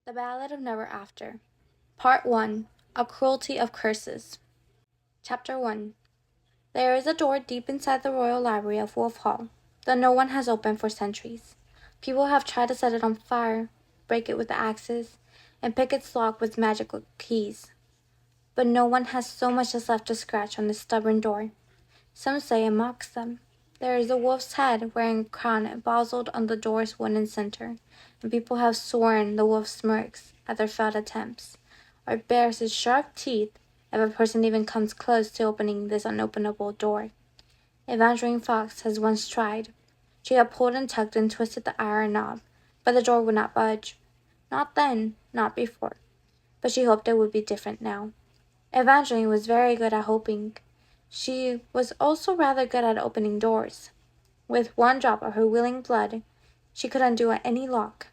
The Ballad of Never After. Part 1. A Cruelty of Curses. Chapter 1. There is a door deep inside the royal library of Wolf Hall that no one has opened for centuries. People have tried to set it on fire, break it with axes, and pick its lock with magical keys. But no one has so much as left a scratch on this stubborn door. Some say it mocks them. There is a wolf's head wearing a crown embossed on the door's wooden center, and people have sworn the wolf smirks at their failed attempts, or bares his sharp teeth if a person even comes close to opening this unopenable door. Evangeline Fox has once tried. She had pulled and tugged and twisted the iron knob, but the door would not budge. Not then, not before. But she hoped it would be different now. Evangeline was very good at hoping. She was also rather good at opening doors. With one drop of her willing blood, she could undo any lock.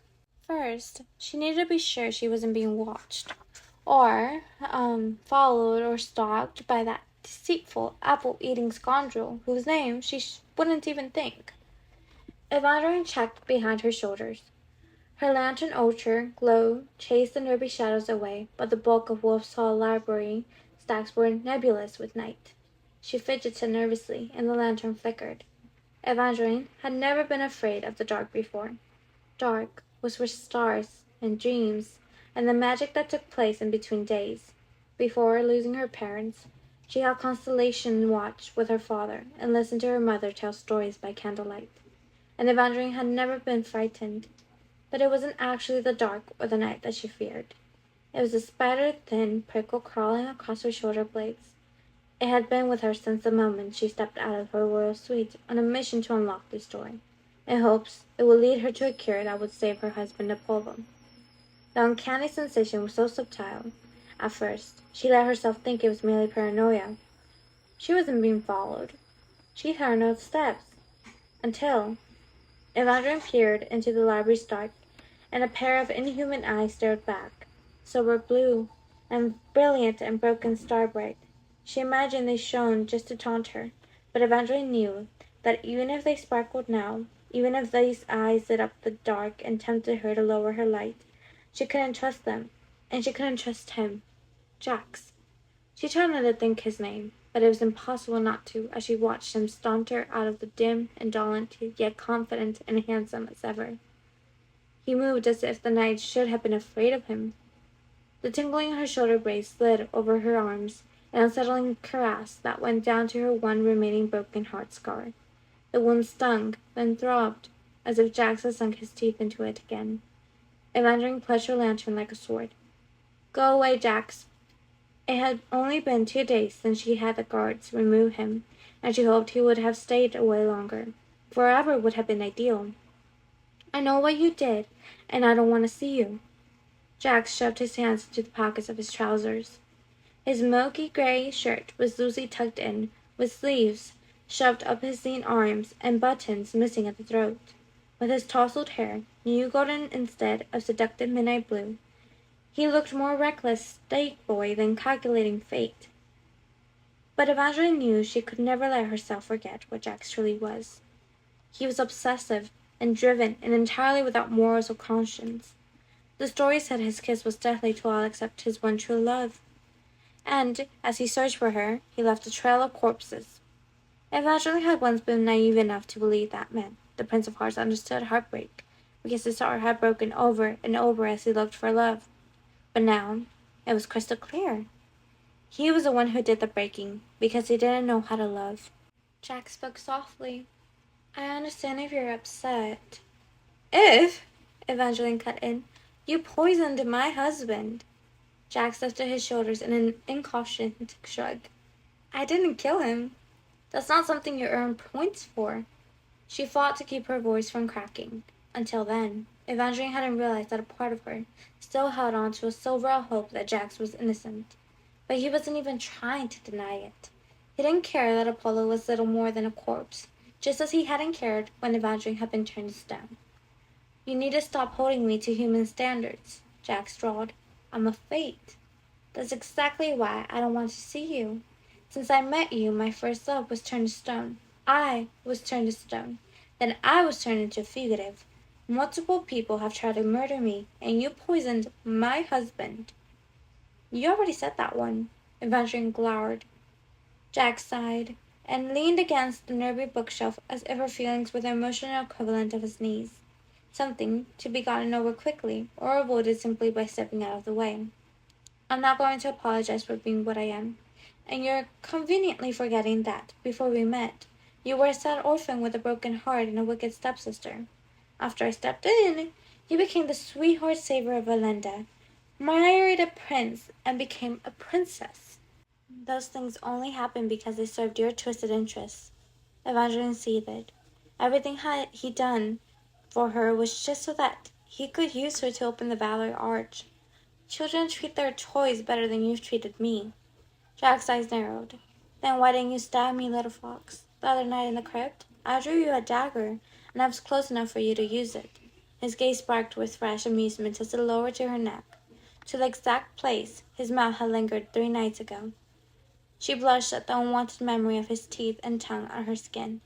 First, she needed to be sure she wasn't being watched, or followed or stalked by that deceitful, apple-eating scoundrel whose name she wouldn't even think. Evangeline checked behind her shoulders. Her lantern ultra glow chased the nervy shadows away, but the bulk of Wolf's Hall library stacks were nebulous with night. She fidgeted nervously, and the lantern flickered. Evangeline had never been afraid of the dark before. Dark was for stars and dreams and the magic that took place in between days. Before losing her parents, she held constellation watch with her father and listened to her mother tell stories by candlelight. And Evangeline had never been frightened. But it wasn't actually the dark or the night that she feared. It was a spider-thin prickle crawling across her shoulder blades. It had been with her since the moment she stepped out of her royal suite on a mission to unlock this door, in hopes it would lead her to a cure that would save her husband Apollo. The uncanny sensation was so subtle. At first, she let herself think it was merely paranoia. She wasn't being followed. She heard no steps. Until Evangeline peered into the library's dark, and a pair of inhuman eyes stared back, silver blue and brilliant and broken star-bright. She imagined they shone just to taunt her, but Evangeline knew that even if they sparkled now, even if these eyes lit up the dark and tempted her to lower her light, she couldn't trust them, and she couldn't trust him. Jax. She tried not to think his name, but it was impossible not to as she watched him saunter out of the dim, indolent, yet confident and handsome as ever. He moved as if the night should have been afraid of him. The tingling in her shoulder blades slid over her arms, an unsettling caress that went down to her one remaining broken heart scar. The wound stung, then throbbed, as if Jax had sunk his teeth into it again. Evangeline clutched her lantern like a sword. Go away, Jax. It had only been 2 days since she had the guards remove him, and she hoped he would have stayed away longer. Forever would have been ideal. I know what you did, and I don't want to see you. Jax shoved his hands into the pockets of his trousers. His milky gray shirt was loosely tucked in, with sleeves shoved up his lean arms and buttons missing at the throat. With his tousled hair, new golden instead of seductive midnight blue, he looked more reckless stake boy than calculating fate. But Evangeline knew she could never let herself forget what Jax truly was. He was obsessive and driven and entirely without morals or conscience. The story said his kiss was deathly to all except his one true love. And, as he searched for her, he left a trail of corpses. Evangeline had once been naive enough to believe that meant the Prince of Hearts understood heartbreak, because his heart had broken over and over as he looked for love. But now, it was crystal clear. He was the one who did the breaking, because he didn't know how to love. Jack spoke softly. I understand if you're upset. If, Evangeline cut in, you poisoned my husband. Jack lifted his shoulders in an incautious shrug. I didn't kill him. That's not something you earn points for. She fought to keep her voice from cracking. Until then, Evangeline hadn't realized that a part of her still held on to a silver hope that Jax was innocent. But he wasn't even trying to deny it. He didn't care that Apollo was little more than a corpse, just as he hadn't cared when Evangeline had been turned to stone. You need to stop holding me to human standards, Jax drawled. I'm a fate. That's exactly why I don't want to see you. Since I met you, my first love was turned to stone. I was turned to stone. Then I was turned into a fugitive. Multiple people have tried to murder me, and you poisoned my husband." "You already said that one." Evangeline glowered. Jack sighed and leaned against the nearby bookshelf as if her feelings were the emotional equivalent of his knees, something to be gotten over quickly or avoided simply by stepping out of the way. "I'm not going to apologize for being what I am, and you're conveniently forgetting that, before we met, you were a sad orphan with a broken heart and a wicked stepsister. After I stepped in, you became the sweetheart saver of Belinda, married a prince, and became a princess. Those things only happened because they served your twisted interests." Evangeline seethed. Everything he'd done for her was just so that he could use her to open the Valley Arch. "Children treat their toys better than you've treated me." Jack's eyes narrowed. "Then why didn't you stab me, little fox, the other night in the crypt? I drew you a dagger, and I was close enough for you to use it." His gaze sparkled with fresh amusement as it lowered to her neck, to the exact place his mouth had lingered 3 nights ago. She blushed at the unwanted memory of his teeth and tongue on her skin.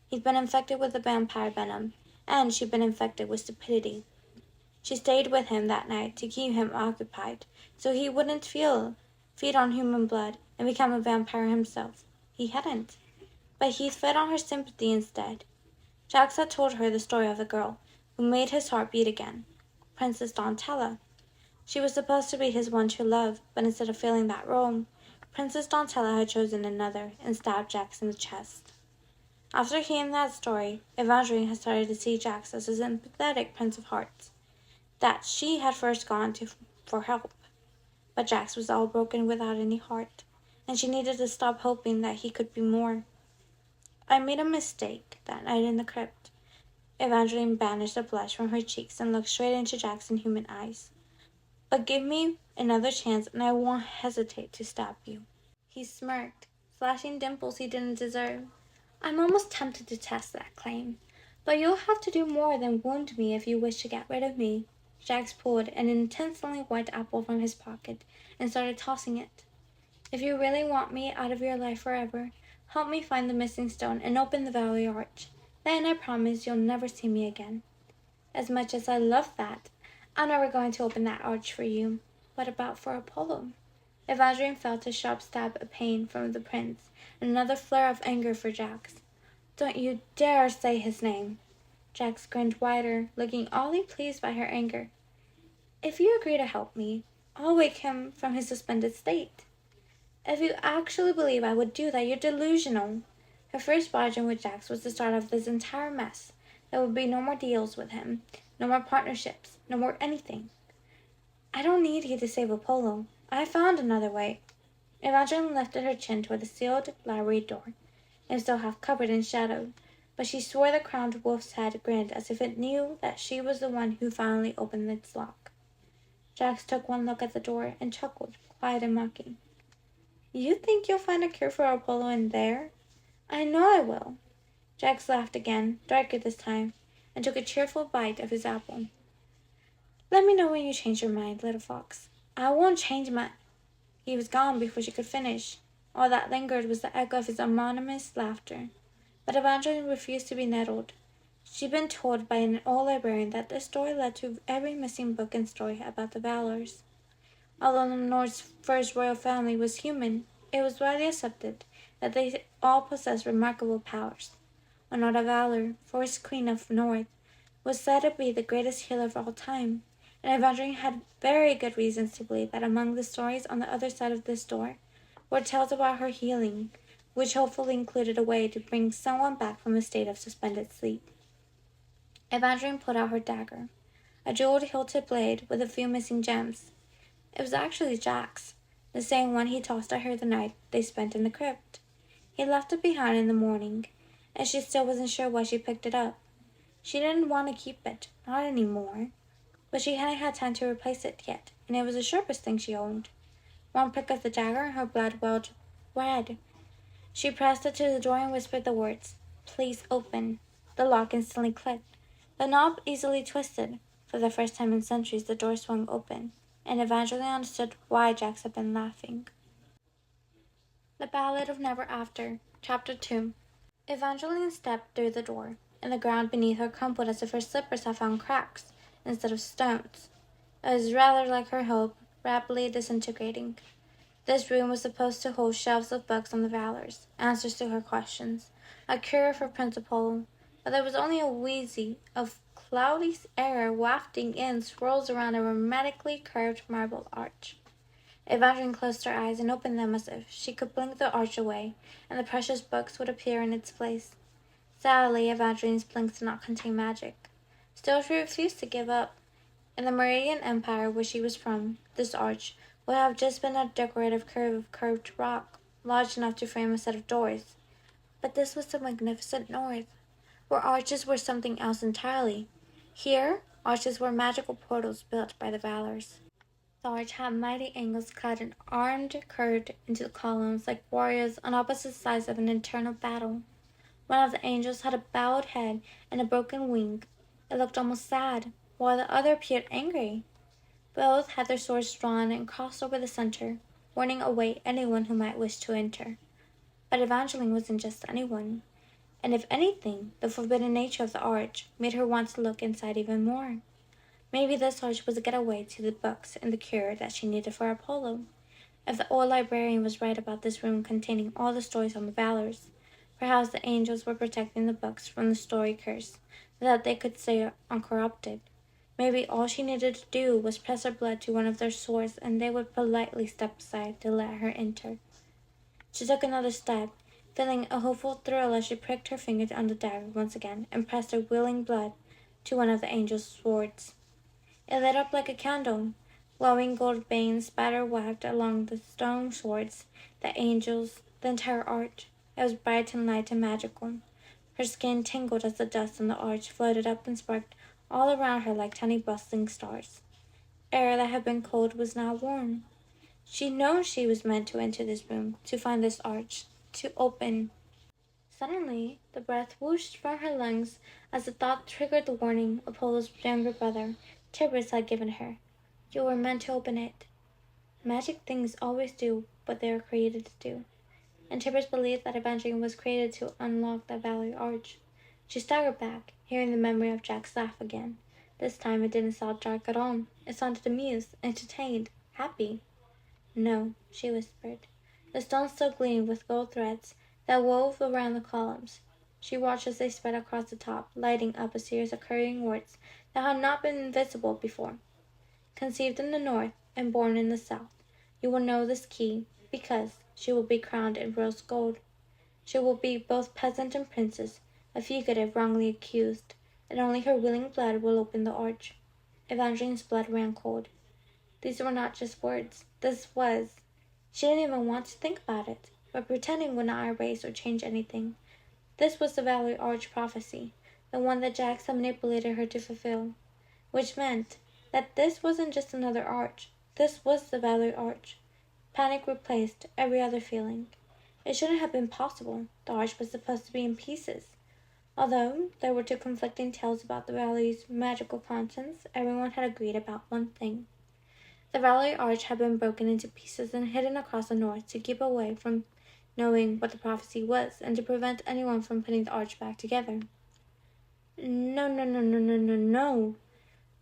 He'd been infected with the vampire venom, and she'd been infected with stupidity. She stayed with him that night to keep him occupied, so he wouldn't feed on human blood and become a vampire himself. He hadn't, but he fed on her sympathy instead. Jax had told her the story of the girl who made his heart beat again, Princess Donatella. She was supposed to be his one true love, but instead of filling that role, Princess Donatella had chosen another and stabbed Jax in the chest. After hearing that story, Evangeline had started to see Jax as a sympathetic Prince of Hearts, that she had first gone to for help. But Jax was all broken without any heart, and she needed to stop hoping that he could be more. "I made a mistake that night in the crypt." Evangeline banished the blush from her cheeks and looked straight into Jack's inhuman eyes. "But give me another chance and I won't hesitate to stab you." He smirked, flashing dimples he didn't deserve. "I'm almost tempted to test that claim, but you'll have to do more than wound me if you wish to get rid of me." Jax pulled an intensely white apple from his pocket and started tossing it. "If you really want me out of your life forever, help me find the missing stone and open the Valley Arch. Then I promise you'll never see me again." "As much as I love that, I'm never going to open that arch for you. What about for Apollo?" Evangeline felt a sharp stab of pain from the prince and another flare of anger for Jax. "Don't you dare say his name." Jax grinned wider, looking oddly pleased by her anger. "If you agree to help me, I'll wake him from his suspended state." "If you actually believe I would do that, you're delusional." Her first bargain with Jax was the start of this entire mess. There would be no more deals with him, no more partnerships, no more anything. "I don't need you to save Apollo. I found another way." Evangeline lifted her chin toward the sealed library door. It was still half covered in shadow, but she swore the crowned wolf's head grinned as if it knew that she was the one who finally opened its lock. Jax took one look at the door and chuckled, quiet and mocking. "You think you'll find a cure for Apollo in there?" "I know I will." Jax laughed again, darker this time, and took a cheerful bite of his apple. "Let me know when you change your mind, little fox." "I won't change my—" He was gone before she could finish. All that lingered was the echo of his ominous laughter. But Evangeline refused to be nettled. She'd been told by an old librarian that this story led to every missing book and story about the Valors. Although the North's first royal family was human, it was widely accepted that they all possessed remarkable powers. Honora Valor, first queen of North, was said to be the greatest healer of all time, and Evangeline had very good reasons to believe that among the stories on the other side of this door were tales about her healing, which hopefully included a way to bring someone back from a state of suspended sleep. Evangeline pulled out her dagger, a jeweled-hilted blade with a few missing gems. It was actually Jack's, the same one he tossed at her the night they spent in the crypt. He left it behind in the morning, and she still wasn't sure why she picked it up. She didn't want to keep it, not anymore. But she hadn't had time to replace it yet, and it was the sharpest thing she owned. One prick of the dagger and her blood welled red. She pressed it to the door and whispered the words, "Please open." The lock instantly clicked. The knob easily twisted. For the first time in centuries, the door swung open, and Evangeline understood why Jax had been laughing. The Ballad of Never After, Chapter 2. Evangeline stepped through the door, and the ground beneath her crumpled as if her slippers had found cracks instead of stones. It was rather like her hope, rapidly disintegrating. This room was supposed to hold shelves of books on the Valors, answers to her questions, a cure for principle, but there was only a wheezy of cloudy air wafting in swirls around a rhythmically curved marble arch. Evangeline closed her eyes and opened them as if she could blink the arch away, and the precious books would appear in its place. Sadly, Evangeline's blinks did not contain magic. Still, she refused to give up. In the Meridian Empire where she was from, this arch would have just been a decorative curve of curved rock, large enough to frame a set of doors. But this was the magnificent North, where arches were something else entirely. Here, arches were magical portals built by the Valors. The arch had mighty angles cut and armed curved into columns like warriors on opposite sides of an eternal battle. One of the angels had a bowed head and a broken wing. It looked almost sad, while the other appeared angry. Both had their swords drawn and crossed over the center, warning away anyone who might wish to enter. But Evangeline wasn't just anyone, and if anything, the forbidden nature of the arch made her want to look inside even more. Maybe this arch was a getaway to the books and the cure that she needed for Apollo. If the old librarian was right about this room containing all the stories on the Valors, perhaps the angels were protecting the books from the story curse, so that they could stay uncorrupted. Maybe all she needed to do was press her blood to one of their swords, and they would politely step aside to let her enter. She took another step, feeling a hopeful thrill as she pricked her finger on the dagger once again and pressed her willing blood to one of the angel's swords. It lit up like a candle. Glowing gold veins spider-whacked along the stone swords, the angels, the entire arch. It was bright and light and magical. Her skin tingled as the dust on the arch floated up and sparked all around her like tiny bustling stars. Air that had been cold was now warm. She'd known she was meant to enter this room, to find this arch, to open. Suddenly, the breath whooshed from her lungs as the thought triggered the warning Apollo's younger brother, Tiberius, had given her. You were meant to open it. Magic things always do what they are created to do. And Tiberius believed that Evangeline was created to unlock the Valley Arch. She staggered back, hearing the memory of Jack's laugh again. This time it didn't sound dark at all. It sounded amused, entertained, happy. No, she whispered. The stones still gleamed with gold threads that wove around the columns. She watched as they spread across the top, lighting up a series of curving wards that had not been visible before. Conceived in the north and born in the south, you will know this key, because she will be crowned in rose gold. She will be both peasant and princess, a fugitive wrongly accused, and only her willing blood will open the arch. Evangeline's blood ran cold. These were not just words. This was. She didn't even want to think about it, but pretending would not erase or change anything. This was the Valley Arch prophecy, the one that Jax had manipulated her to fulfill, which meant that this wasn't just another arch. This was the Valley Arch. Panic replaced every other feeling. It shouldn't have been possible. The arch was supposed to be in pieces. Although there were two conflicting tales about the valley's magical contents, everyone had agreed about one thing. The Valley Arch had been broken into pieces and hidden across the north to keep away from knowing what the prophecy was and to prevent anyone from putting the arch back together. No, no, no, no, no, no, no.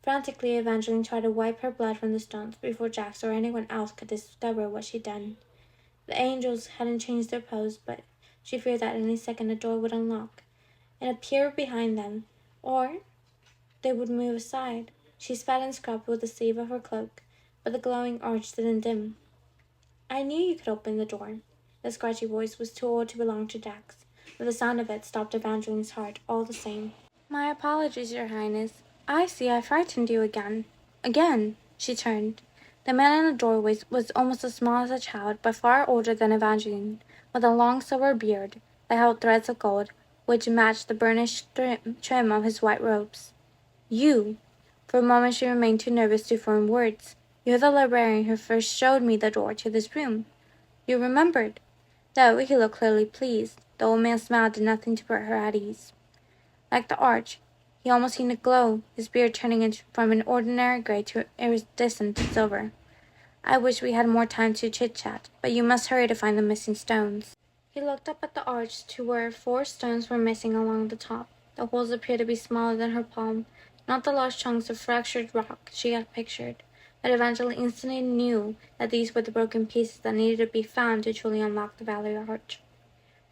Frantically, Evangeline tried to wipe her blood from the stones before Jax or anyone else could discover what she'd done. The angels hadn't changed their pose, but she feared that any second a door would unlock and appear behind them, or they would move aside. She spat and scrubbed with the sleeve of her cloak, but the glowing arch didn't dim. I knew you could open the door. The scratchy voice was too old to belong to Jax, but the sound of it stopped Evangeline's heart all the same. My apologies, Your Highness. I see I frightened you again. Again, she turned. The man in the doorway was almost as small as a child, but far older than Evangeline, with a long silver beard that held threads of gold, which matched the burnished trim of his white robes. You! For a moment she remained too nervous to form words. You're the librarian who first showed me the door to this room. You remembered. Though he looked clearly pleased, the old man's smile did nothing to put her at ease. Like the arch, he almost seemed to glow, his beard turning from an ordinary gray to iridescent silver. I wish we had more time to chit-chat, but you must hurry to find the missing stones. He looked up at the arch to where 4 stones were missing along the top. The holes appeared to be smaller than her palm, not the large chunks of fractured rock she had pictured, but Evangeline instantly knew that these were the broken pieces that needed to be found to truly unlock the Valley Arch.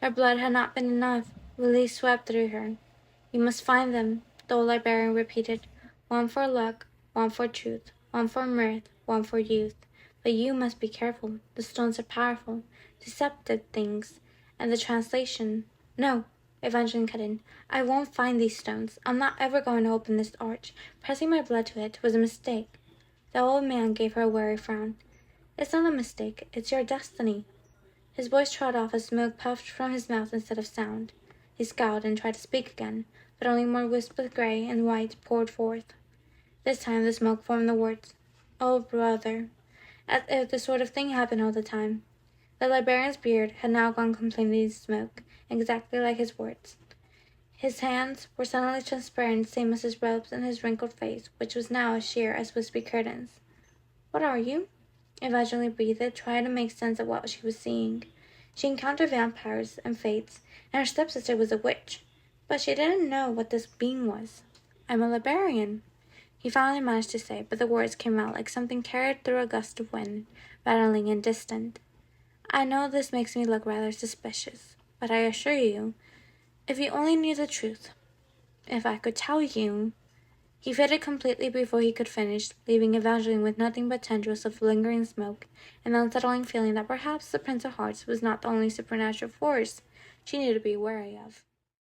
Her blood had not been enough. Relief swept through her. "You must find them," the old librarian repeated. "One for luck, one for truth, one for mirth, one for youth. But you must be careful. The stones are powerful, deceptive things, and the translation—" "No," Evangeline cut in. "I won't find these stones. I'm not ever going to open this arch. Pressing my blood to it was a mistake." The old man gave her a wary frown. "It's not a mistake. It's your destiny." His voice trailed off as smoke puffed from his mouth instead of sound. He scowled and tried to speak again, but only more wisps of gray and white poured forth. This time the smoke formed the words, "Oh, brother," as if this sort of thing happened all the time. The librarian's beard had now gone completely to smoke, exactly like his words. His hands were suddenly transparent, same as his robes, and his wrinkled face, which was now as sheer as wispy curtains. "What are you?" Evangeline breathed, trying to make sense of what she was seeing. She encountered vampires and fates, and her stepsister was a witch, but she didn't know what this being was. "I'm a librarian," he finally managed to say, but the words came out like something carried through a gust of wind, rattling and distant. "I know this makes me look rather suspicious, but I assure you, if you only knew the truth, if I could tell you—" He faded completely before he could finish, leaving Evangeline with nothing but tendrils of lingering smoke, and the unsettling feeling that perhaps the Prince of Hearts was not the only supernatural force she needed to be wary of.